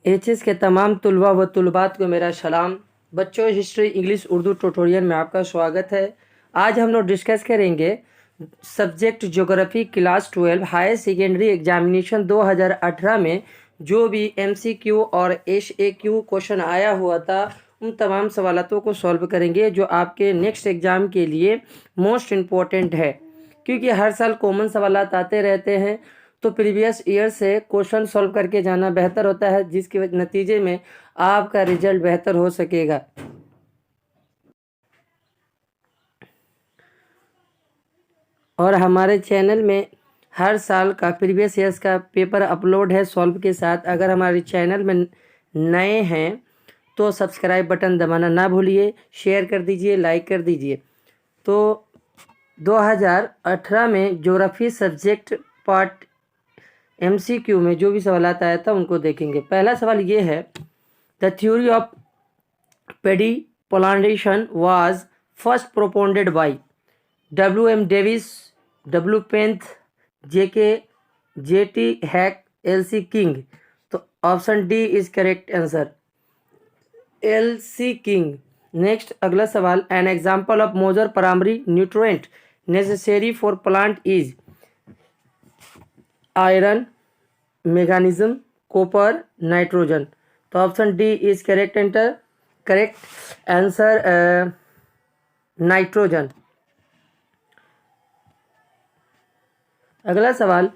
HS के तमाम तुलबा व तुलबात को मेरा सलाम। बच्चों, हिस्ट्री, इंग्लिश, उर्दू ट्यूटोरियल में आपका स्वागत है। आज हम लोग डिस्कस करेंगे subject geography class 12 higher secondary examination 2018 में जो भी एमसीक्यू और एसएक्यू क्वेश्चन आया हुआ था, उन तमाम सवालों को सॉल्व करेंगे जो आपके नेक्स्ट एग्ज़ाम के लिए मोस्ट इम्पोर्टेंट है, क्योंकि हर साल कॉमन सवाल आते रहते हैं। तो प्रीवियस ईयर से क्वेश्चन सॉल्व करके जाना बेहतर होता है, जिसके नतीजे में आपका रिजल्ट बेहतर हो सकेगा। और हमारे चैनल में हर साल का प्रीवियस ईयर्स का पेपर अपलोड है सॉल्व के साथ। अगर हमारे चैनल में नए हैं तो सब्सक्राइब बटन दबाना ना भूलिए, शेयर कर दीजिए, लाइक कर दीजिए। तो 2018 में ज्योग्राफी सब्जेक्ट पार्ट एमसीक्यू में जो भी सवाल आया था उनको देखेंगे। पहला सवाल ये है, the theory of paddy polarisation was first proponed by W.M. Davis, W. Penck, J.T. Hack, L.C. King. तो option D is correct answer, L.C. King. Next अगला सवाल, an example of major primary nutrient necessary for plant is iron, magnesium, copper, nitrogen. तो option D is correct answer nitrogen. अगला सवाल,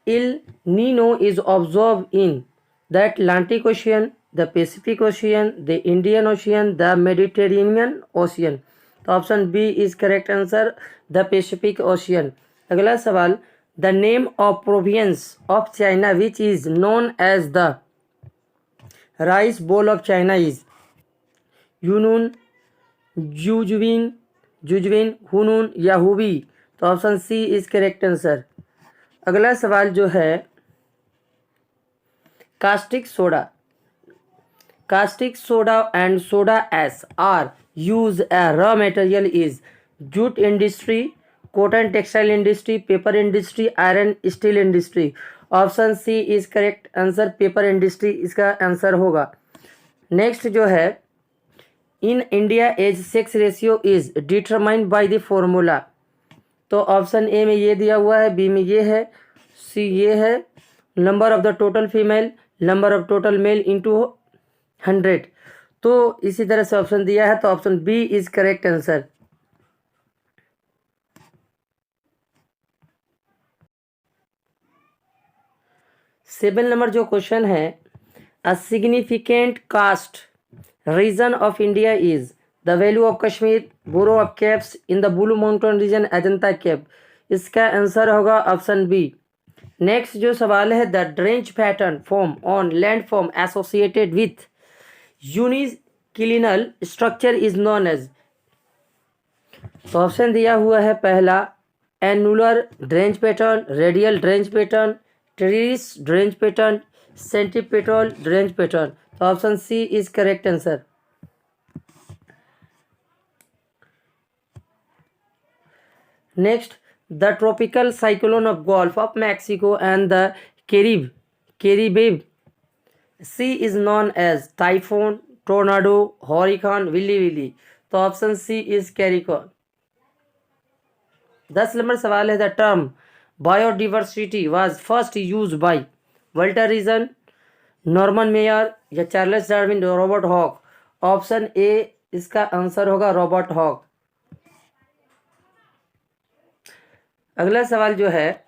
El Nino is observe in the Atlantic Ocean, the Pacific Ocean, the Indian Ocean, the Mediterranean Ocean. तो option B is correct answer, the Pacific Ocean. अगला सवाल, the name of province of China which is known as the rice bowl of China is Yunnan, जुजविन, Hunan या Hubei. तो option C is correct answer. अगला सवाल जो है, caustic soda and soda ash are use a raw material is jute industry, cotton textile industry, paper industry, iron steel industry. Option C is correct answer, paper industry इसका answer होगा। Next जो है, in India age sex ratio is determined by the formula. तो option A में ये दिया हुआ है, बी में ये है, सी ये है, number of the total female, number of total male into 100। तो इसी तरह से ऑप्शन दिया है, तो option B is correct answer. Seven number जो क्वेश्चन है, a significant coast region of India is the valley of Kashmir, burrow of caves in the blue mountain region, Ajanta cave. इसका आंसर होगा ऑप्शन बी। नेक्स्ट जो सवाल है, the drainage pattern form on land form associated with uniclinal structure is known as. तो option दिया हुआ है, पहला annular drainage pattern, radial drainage pattern, trellis drainage pattern, centripetal drainage pattern. तो option C is correct answer. Next, the tropical cyclone of gulf of Mexico and the Caribbean sea is known as typhoon, tornado, hurricane, willy. तो option C is hurricane. 10 number सवाल है, the term biodiversity was first use by Walter Rosen, Norman mayor या Charles Darwin, Robert Hooke. Option A इसका answer होगा Robert hoc. अगला सवाल जो है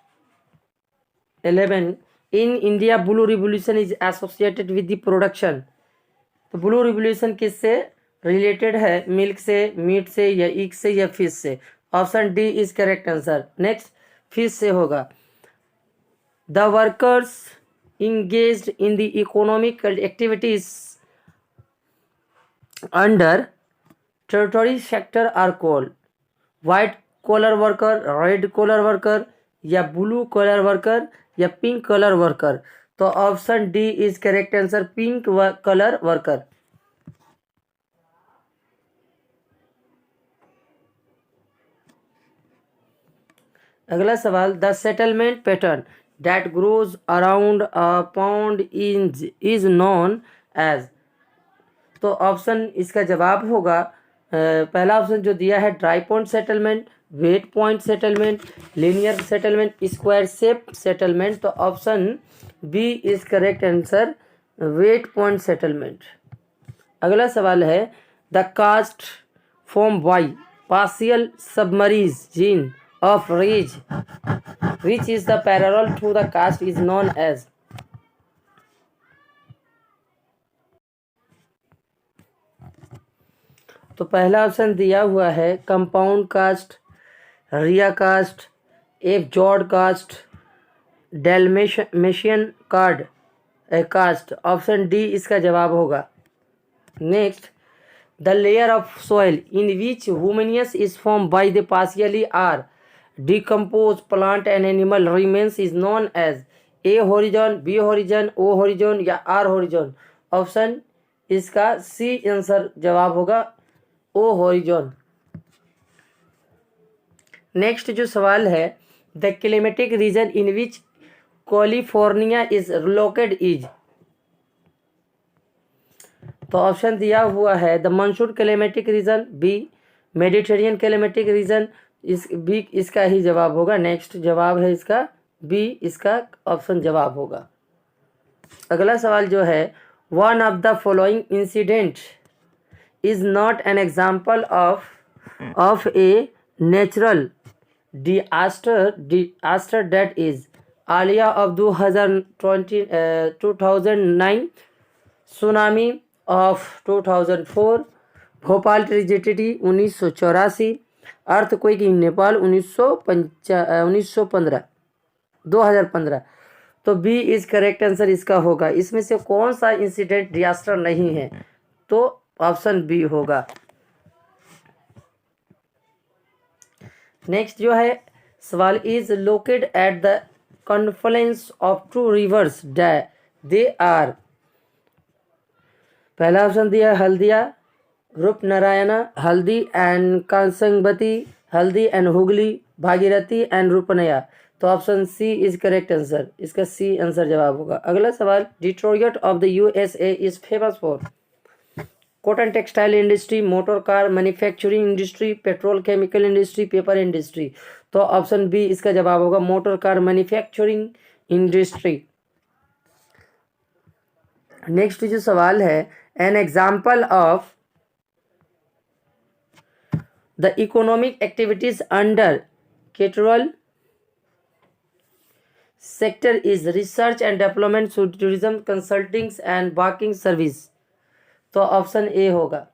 11, in India blue revolution is associated with the production. तो ब्लू रिवोल्यूशन किससे related है, मिल्क से, मीट से, या ईग से, या फिश से। Option D is correct answer. Next, fish से होगा। The workers engaged in the economic activities under tertiary sector are called white collar worker, red collar worker, या blue collar worker, या pink collar worker। तो option D is correct answer, pink collar worker. अगला सवाल, the settlement pattern that grows around a pond is known as। तो option इसका जवाब होगा पहला ऑप्शन जो दिया है dry point settlement, wet point settlement, linear settlement, square shape settlement. तो option B is correct answer, wet point settlement. अगला सवाल है the coast form by partial submergence of ridge which is the parallel to the coast is known as. तो पहला option दिया हुआ है compound coast, ria coast, fjord coast, dalmatian card coast. Option D इसका जवाब होगा। Next the layer of soil in which humus is form by the partially are decompose plant and animal remains is known as. A horizon, B horizon, O horizon या R horizon. Option इसका C answer जवाब होगा, ओ horizon. Next जो सवाल है the climatic region in which California is located is. तो option दिया हुआ है the monsoon climatic region, B Mediterranean climatic region, इस बी इसका ही जवाब होगा। नेक्स्ट जवाब है इसका बी, इसका ऑप्शन जवाब होगा। अगला सवाल जो है one of the following incident is not an example of a natural disaster that is Alia of 2009, tsunami of 2004, Bhopal tragedy 1984, earthquake इन नेपाल 2015। तो बी इज करेक्ट आंसर इसका होगा। इसमें से कौन सा इंसिडेंट डिजास्टर नहीं है? तो ऑप्शन बी होगा। नेक्स्ट जो है सवाल is located at the confluence of two rivers they are. पहला ऑप्शन दिया Haldia, Rupnarayan, Haldi and Kangsabati, Haldi and Hooghly, Bhagirathi and Rupnarayan. तो option C is correct answer, इसका सी आंसर जवाब होगा। अगला सवाल Detroit of the USA is famous for cotton textile industry, motor car manufacturing industry, petrol chemical industry, paper industry. तो option B इसका जवाब होगा, motor car manufacturing industry. Next जो सवाल है an example of the economic activities under tertiary sector is research and development, tourism, consulting and banking service. तो option A होगा।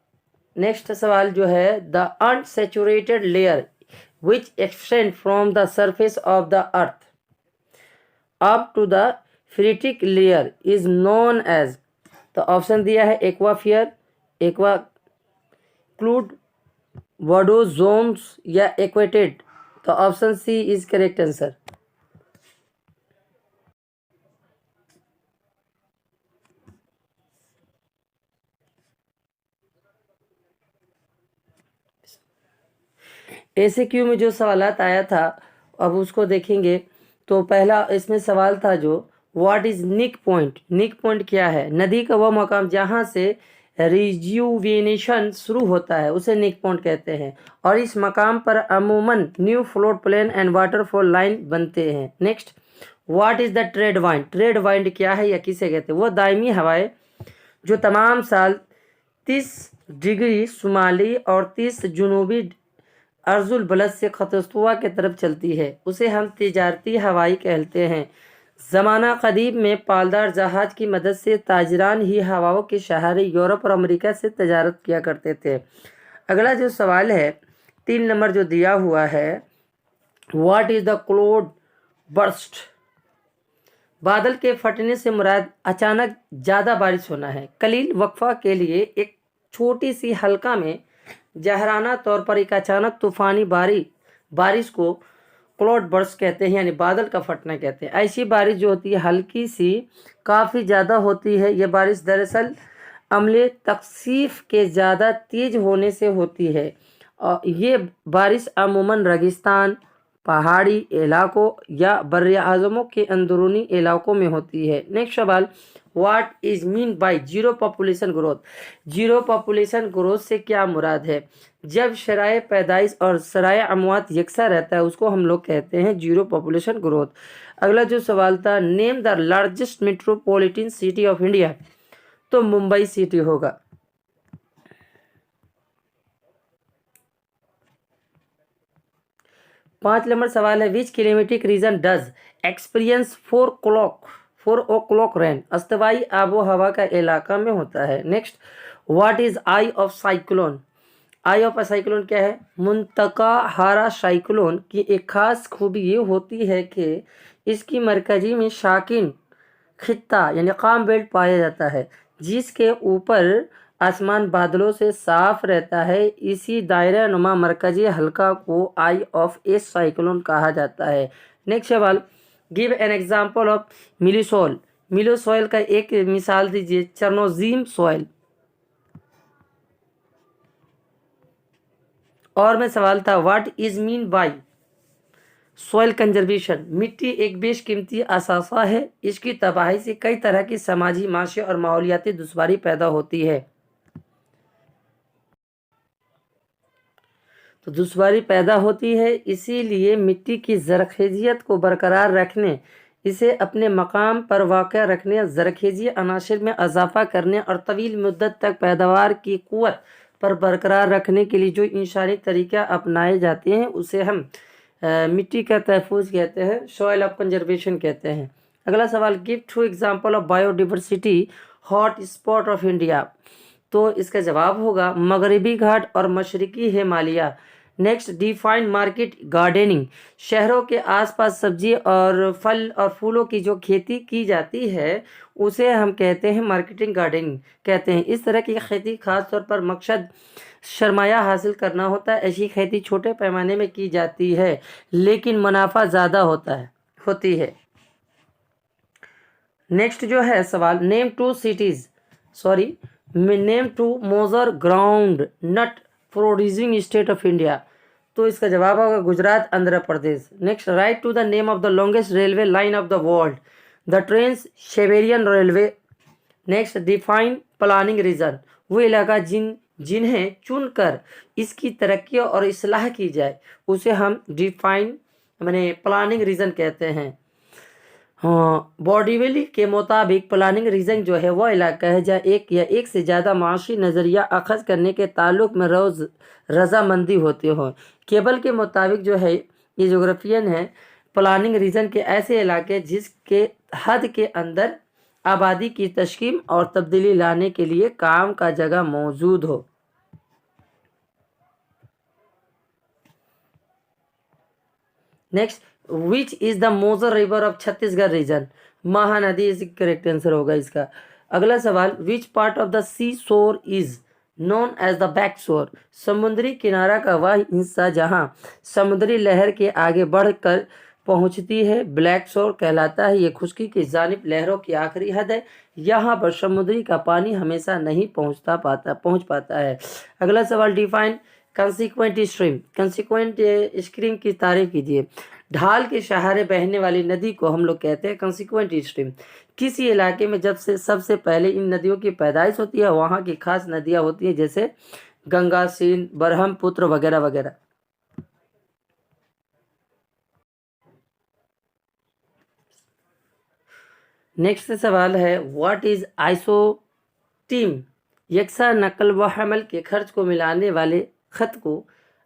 Next सवाल जो है the unsaturated layer which extend from the surface of the earth up to the phreatic layer is known as. तो option दिया है aquifer, aquiclude, vadose zones या aquitard. तो option C is correct answer. ऐसे क्यों में जो सवालात आया था अब उसको देखेंगे। तो पहला इसमें सवाल था जो what is knick point. Knick point क्या है? नदी का वह मकाम जहाँ से रिज्यूवेनेशन शुरू होता है उसे निक पॉइंट कहते हैं, और इस मकाम पर अमूमन new flood plain and waterfall line बनते हैं। Next what is the trade wind. Trade wind क्या है या किसे कहते हैं? वो दायमी हवाएं जो तमाम साल 30 डिग्री शुमाली और 30 जुनूबी अर्जुल बलद से खतस्तुआ की तरफ चलती है, उसे हम तिजारती हवाई कहते हैं। ज़माना कदीम में पालदार जहाज की मदद से ताजरान ही हवाओं के सहारे यूरोप और अमेरिका से तजारत किया करते थे। अगला जो सवाल है 3 नंबर जो दिया हुआ है what is the cloud burst. बादल के फटने से मुराद अचानक ज़्यादा बारिश होना है। कलील वक्फा के लिए एक छोटी सी हल्का में जहराना तौर पर एक अचानक तूफानी बारिश को क्लाउड बर्स्ट कहते हैं, यानी बादल का फटना कहते हैं। ऐसी बारिश जो होती है हल्की सी काफ़ी ज़्यादा होती है। ये बारिश दरअसल अमले तकसीफ के ज़्यादा तेज होने से होती है। और ये बारिश अमूमन रेगिस्तान, पहाड़ी इलाकों या बर्रे आज़मों के अंदरूनी इलाकों में होती है। नेक्स्ट सवाल, what is mean by zero population growth? Zero population growth से क्या मुराद है? जब शराय पैदाइश और शराय अमवात यकसा रहता है उसको हम लोग कहते हैं जीरो पॉपुलेशन ग्रोथ। अगला जो सवाल था, name the largest metropolitan city of India, तो मुंबई सिटी होगा। पांच नंबर सवाल है, which climatic region does experience 4 o'clock rain? अस्तवाई आबो हवा का इलाका में होता है। Next, what is eye of cyclone? Eye of a cyclone क्या है? मुंतका हारा साइक्लोन की एक खास खूबी ये होती है कि इसकी मरकजी में शाकिन खित्ता यानी काम बेल्ट पाया जाता है, जिसके ऊपर आसमान बादलों से साफ रहता है। इसी दायरा नुमा मरकजी हल्का को आई ऑफ ए साइक्लोन कहा जाता है। नेक्स्ट सवाल, गिव एन एग्जाम्पल ऑफ मिलीसोल। मिलीसोल का एक मिसाल दीजिए। चरनोजीम सॉइल। और में सवाल था, what is mean by soil conservation? मिट्टी एक बेशकीमती असासा है, इसकी तबाही से कई तरह की समाजी, माशी और माहौलियाती दुश्वारी पैदा होती है। तो दुश्वारी पैदा होती है, इसीलिए मिट्टी की ज़रखेजियत को बरकरार रखने, इसे अपने मकाम पर वाक़ रखने, ज़रखेजी अनाशिर में इजाफा करने और तवील मुद्दत तक पैदावार की क़ुव्वत पर बरकरार रखने के लिए जो इंसानी तरीक़ा अपनाए जाते हैं उसे हम मिट्टी का तहफ़्फ़ुज़ कहते हैं, सॉइल ऑफ कंजर्वेशन कहते हैं। अगला सवाल, give 2 example of biodiversity hot spot of India, तो इसका जवाब होगा मगरबी घाट और मशरकी Himalaya. Next, define market gardening. शहरों के आसपास सब्जी और फल और फूलों की जो खेती की जाती है उसे हम कहते हैं मार्केटिंग गार्डनिंग कहते हैं। इस तरह की खेती खास तौर पर मकसद सरमाया हासिल करना होता है। ऐसी खेती छोटे पैमाने में की जाती है लेकिन मुनाफा ज़्यादा होती है। नेक्स्ट जो है सवाल, name 2 major ground nut producing state of India, तो इसका जवाब होगा Gujarat, Andhra Pradesh. Next, write to the name of the longest railway line of the world, the trans Siberian railway. Next, define planning region. वो इलाका जिन्हें चुनकर इसकी तरक्की और इस्लाह की जाए उसे हम डिफाइन माने प्लानिंग रीजन कहते हैं। हाँ, बॉडीवेली के मुताबिक प्लानिंग रीजन जो है वह इलाका है जहाँ एक या एक से ज़्यादा माशी नज़रिया अखज़ करने के ताल्लुक में रोज़ रजामंदी होती हो। केबल के मुताबिक जो है ये जोग्राफियन है प्लानिंग रीजन के ऐसे इलाके जिसके हद के अंदर आबादी की तश्कील और तब्दीली लाने के लिए काम का जगह मौजूद हो। Next, which is the major river of Chhattisgarh region? Mahanadi is correct answer होगा इसका। अगला सवाल, which part of the sea shore is known as the back shore? समुद्री किनारा का वह हिस्सा जहां समुद्री लहर के आगे बढ़कर पहुंचती है ब्लैक शोर कहलाता है। ये खुश्की की जानिब लहरों की आखिरी हद है, यहाँ पर समुद्री का पानी हमेशा नहीं पहुंच पाता है। अगला सवाल, define consequent stream. Consequent stream की तारीफ कीजिए। ढाल के सहारे बहने वाली नदी को हम लोग कहते हैं कंसिक्वेंट स्ट्रीम। किसी इलाके में जब से सबसे पहले इन नदियों की पैदाइश होती है वहाँ की खास नदियाँ होती हैं जैसे गंगा, सींध, ब्रह्मपुत्र वगैरह वगैरह। नेक्स्ट सवाल है, व्हाट इज आइसोटीम? यकसा नकल व हमल के खर्च को मिलाने वाले खत को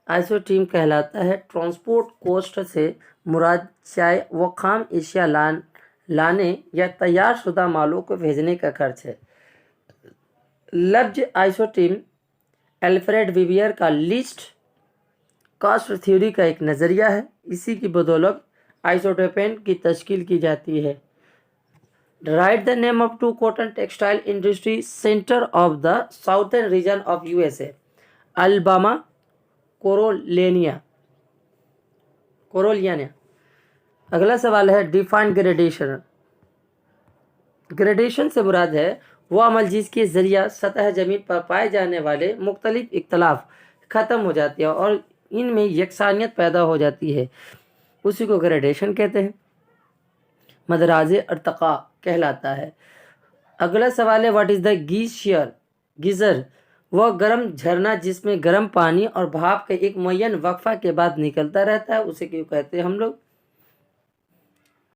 आइसोटीम कहलाता है। ट्रांसपोर्ट कॉस्ट से मुराद चाय व खाम एशिया लाने या तैयार शुदा मालों को भेजने का खर्च है। लफ्ज आइसोटीम अल्फ्रेड विवियर का लिस्ट कास्ट थ्योरी का एक नज़रिया है। इसी की बदौलत आइसोटोपेन की तश्कील की जाती है। Write the name of 2 cotton textile industry center of the southern region of USA. Alabama, Carolina. अगला सवाल है, डिफाइन ग्रेडेशन। ग्रेडेशन से मुराद है वह अमल जिसके जरिया सतह ज़मीन पर पाए जाने वाले मुख्तलिफ इख्तलाफ ख़त्म हो जाती है और इनमें यकसानियत पैदा हो जाती है। उसी को ग्रेडेशन कहते हैं, मदराजे अर्तका कहलाता है। अगला सवाल है, व्हाट इज द गीशियर? गीजर वह गर्म झरना जिसमें गर्म पानी और भाप के एक मुय्यन वक्फा के बाद निकलता रहता है, उसे क्यों कहते हैं हम लोग?